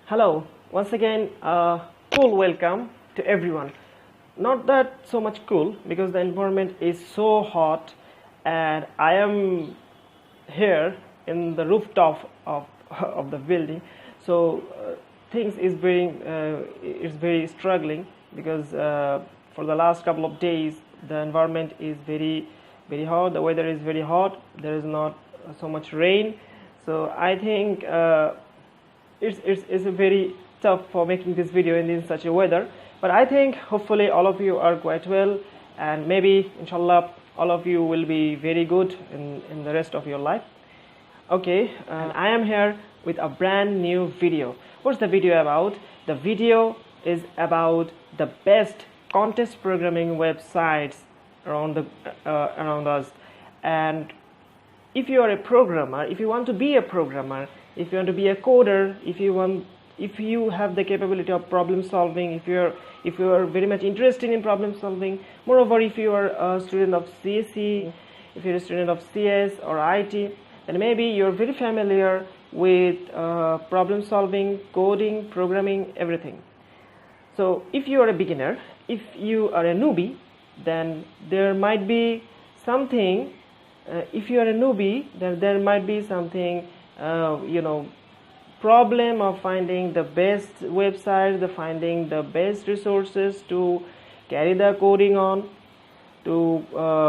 Hello, once again, cool welcome to everyone. Not that so much cool because the environment is so hot and I am here in the rooftop of the building, so things is very struggling because for the last couple of days the environment is very hot, the weather is very hot, there is not so much rain, so I think it's a very tough for making this video in such a weather, but I think hopefully all of you are quite well, and maybe inshallah all of you will be very good in the rest of your life. Okay, and I am here with a brand new video. What's the video about? The video is about the best contest programming websites around us. And if you are a programmer, if you want to be a programmer, if you want to be a coder, if you have the capability of problem solving, if you are very much interested in problem solving, moreover if you are a student of CSE, if you're a student of CS or IT, then maybe you're very familiar with problem solving, coding, programming, everything. So if you are a beginner, if you are a newbie, then there might be something. If you are a newbie, then there might be something, problem of finding the best websites, finding the best resources to carry the coding on, to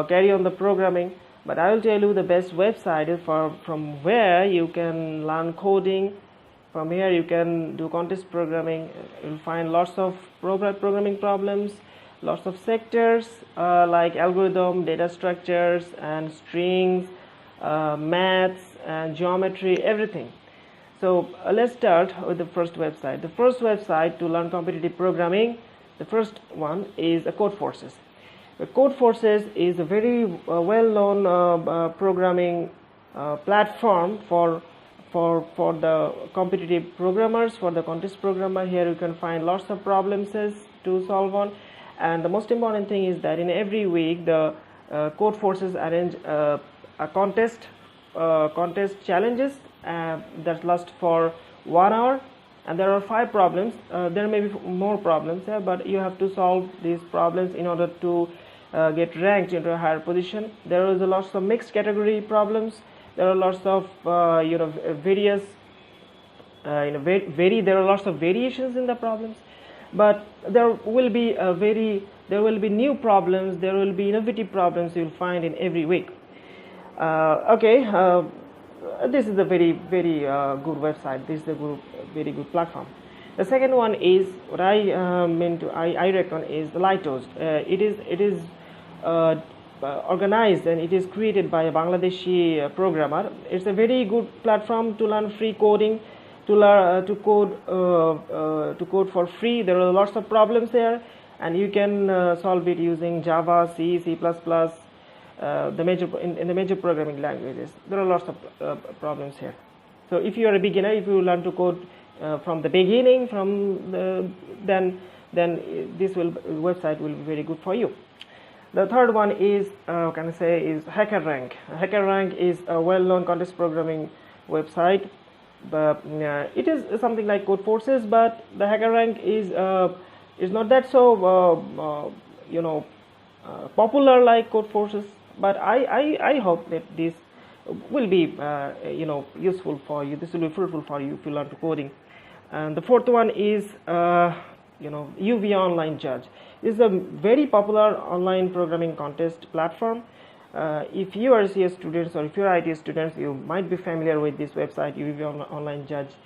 carry on the programming. But I will tell you the best website is from where you can learn coding. From here you can do contest programming. You'll find lots of programming problems, lots of sectors like algorithm, data structures and strings, maths and geometry, everything. So let's start with the first website. The first website to learn competitive programming, the first one is CodeForces. CodeForces is a very well-known programming platform for the competitive programmers, for the contest programmer. Here you can find lots of problems to solve on, and the most important thing is that in every week the CodeForces arrange a contest challenges that last for 1 hour, and there are 5 problems. There may be more problems here, but you have to solve these problems in order to get ranked into a higher position. There is a lots of mixed category problems. There are lots of various there are lots of variations in the problems, but there will be new problems, there will be innovative problems you'll find in every week. This is a very good website. This is a very good platform. The second one is what I reckon is the Lightos. It is organized and it is created by a Bangladeshi programmer. It's a very good platform to learn free coding, to code for free. There are lots of problems there, and you can solve it using Java, C, C++, in the major programming languages. There are lots of problems here. So if you are a beginner, if you learn to code from the beginning, then this website will be very good for you. The third one is is HackerRank. HackerRank is a well-known contest programming website, but it is something like CodeForces, but the HackerRank is not that so popular like CodeForces. But I hope that this will be useful for you. This will be fruitful for you if you learn coding. And the fourth one is UV Online Judge. This is a very popular online programming contest platform. If you are CS students or if you are IT students, you might be familiar with this website, UV Online Judge.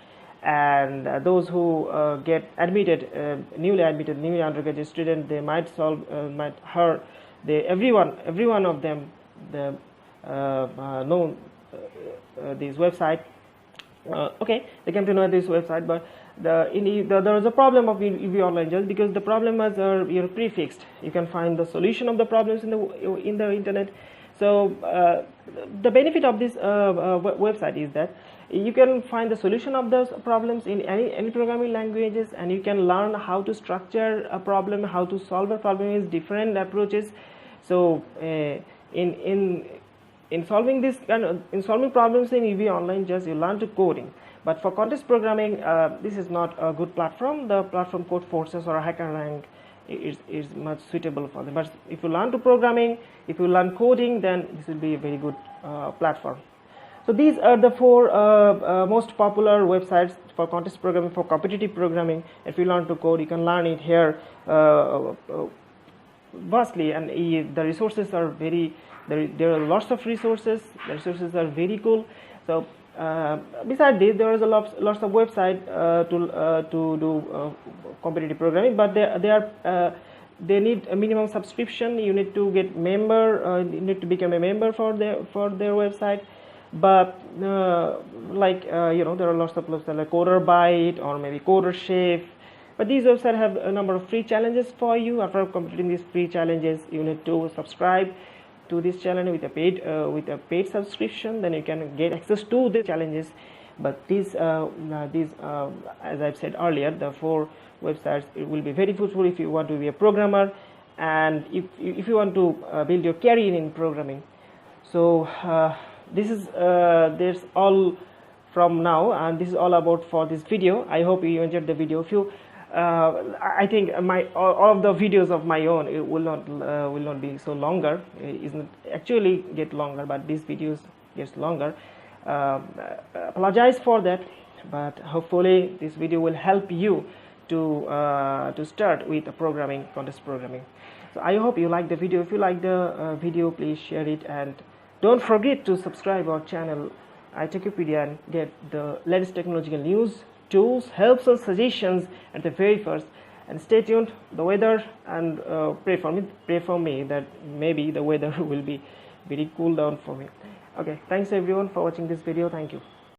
And those who get admitted, newly undergraduate student, they might heard. Every one of them know this website. They came to know this website, but there is a problem of UV Online Judge because the problems are prefixed. You can find the solution of the problems in the internet. So the benefit of this website is that you can find the solution of those problems in any programming languages, and you can learn how to structure a problem, how to solve a problem with different approaches. So in solving problems in UV Online Judge, you learn to coding. But for contest programming, this is not a good platform. The platform CodeForces or HackerRank is much suitable for them. But if you learn to programming, if you learn coding, then this will be a very good platform. So these are the 4 most popular websites for contest programming, for competitive programming. If you learn to code, you can learn it here vastly, and the resources are very, there are lots of resources. The resources are very cool. So besides this, there is lots of websites to do competitive programming, but they need a minimum subscription. You need to get member. You need to become a member for their website. But like you know, there are lots of websites like CoderByte or maybe CoderChef. But these websites have a number of free challenges for you. After completing these free challenges, you need to subscribe to this challenge with a paid subscription. Then you can get access to the challenges. But these as I've said earlier, the 4 websites, it will be very useful if you want to be a programmer, and if you want to build your career in programming. So this is there's all from now, and this is all about for this video. I hope you enjoyed the video. If you I think all of the videos of my own, it will not be so longer. It isn't actually get longer, but these videos gets longer. Apologize for that, but hopefully this video will help you to start with programming, contest programming. So I hope you like the video. If you like the video, please share it, and don't forget to subscribe our channel iTechipedia and get the latest technological news, tools, helps, and suggestions at the very first. And stay tuned. The weather, and pray for me that maybe the weather will be very cool down for me. Okay, thanks everyone for watching this video. Thank you.